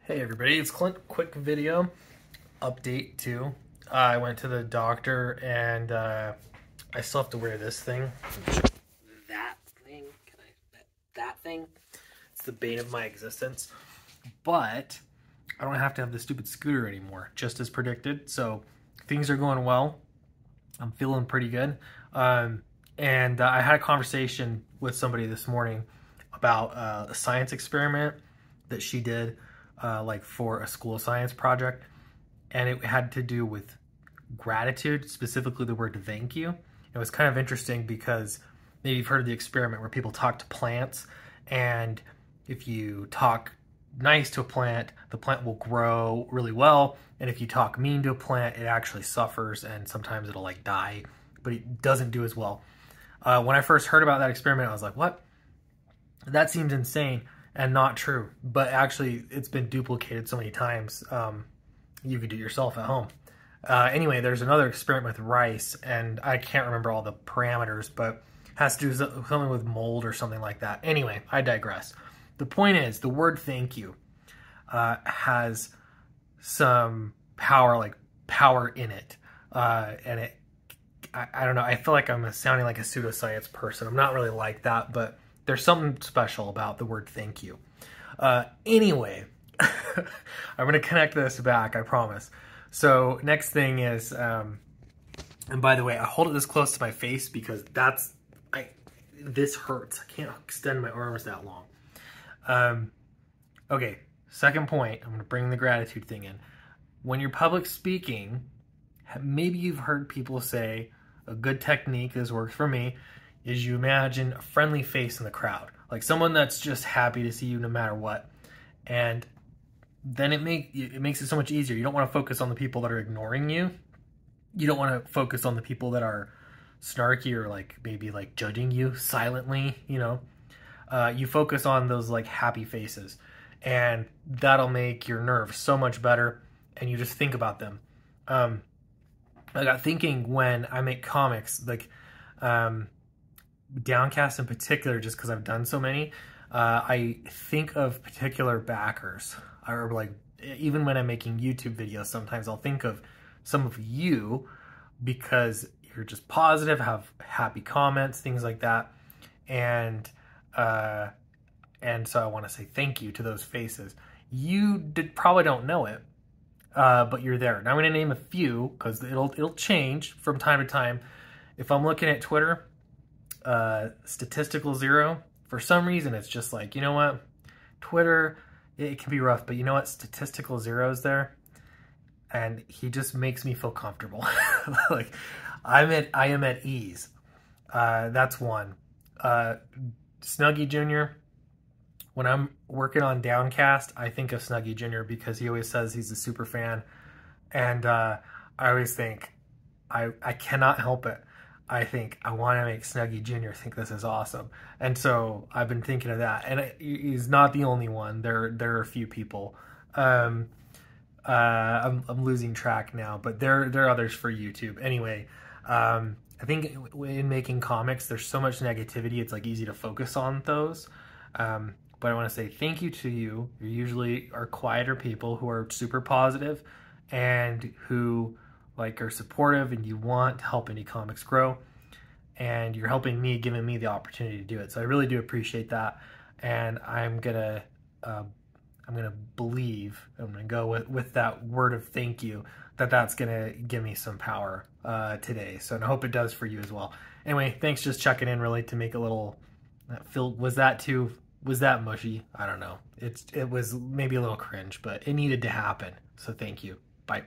Hey everybody, it's Clint. Quick video update too. I went to the doctor and I still have to wear this thing. That thing? That thing? It's the bane of my existence. But I don't have to have the stupid scooter anymore, just as predicted. So things are going well. I'm feeling pretty good. I had a conversation with somebody this morning about a science experiment that she did like for a school science project, and it had to do with gratitude, specifically the word thank you. It was kind of interesting because maybe you've heard of the experiment where people talk to plants, and if you talk nice to a plant, the plant will grow really well, and if you talk mean to a plant, it actually suffers and sometimes it'll like die, but it doesn't do as well. When I first heard about that experiment, I was like, what? That seems insane and not true, but actually it's been duplicated so many times. You could do it yourself at home. Anyway, there's another experiment with rice, and I can't remember all the parameters, but has to do something with mold or something like that. Anyway, I digress. The point is, the word thank you has some power, like power in it. And I don't know, I feel like I'm sounding like a pseudoscience person. I'm not really like that, but there's something special about the word thank you. Anyway, I'm going to connect this back, I promise. So next thing is, and by the way, I hold it this close to my face because this hurts. I can't extend my arms that long. Okay, second point, I'm going to bring the gratitude thing in. When you're public speaking, maybe you've heard people say, a good technique, this works for me, is you imagine a friendly face in the crowd, like someone that's just happy to see you no matter what. And then it makes it so much easier. You don't want to focus on the people that are ignoring you. You don't want to focus on the people that are snarky or like maybe like judging you silently, you know. You focus on those like happy faces, and that'll make your nerves so much better, and you just think about them. I got thinking when I make comics, like Downcast in particular, just because I've done so many, I think of particular backers. Or like, even when I'm making YouTube videos, sometimes I'll think of some of you because you're just positive, have happy comments, things like that. And so I want to say thank you to those faces. You probably don't know it, but you're there. Now I'm going to name a few because it'll change from time to time. If I'm looking at Twitter, Statistical Zero, for some reason it's just like, you know what, Twitter, it can be rough, but you know what, Statistical Zero's there, and he just makes me feel comfortable. Like I am at ease. That's one. Snuggy Jr., when I'm working on Downcast, I think of Snuggy Jr. because he always says he's a super fan, and I always think, I cannot help it. I think I want to make Snuggy Jr. think this is awesome. And so I've been thinking of that. And he's not the only one. There are a few people. I'm losing track now, but there are others for YouTube. Anyway, I think in making comics, there's so much negativity, it's like easy to focus on those. But I want to say thank you to you. You usually are quieter people who are super positive and who like are supportive, and you want to help indie comics grow, and you're helping me, giving me the opportunity to do it. So I really do appreciate that, and I'm gonna believe, I'm gonna go with that word of thank you, that's gonna give me some power today. So, and I hope it does for you as well. Anyway, thanks, just checking in really to make a little was that mushy? I don't know. It was maybe a little cringe, but it needed to happen. So thank you. Bye.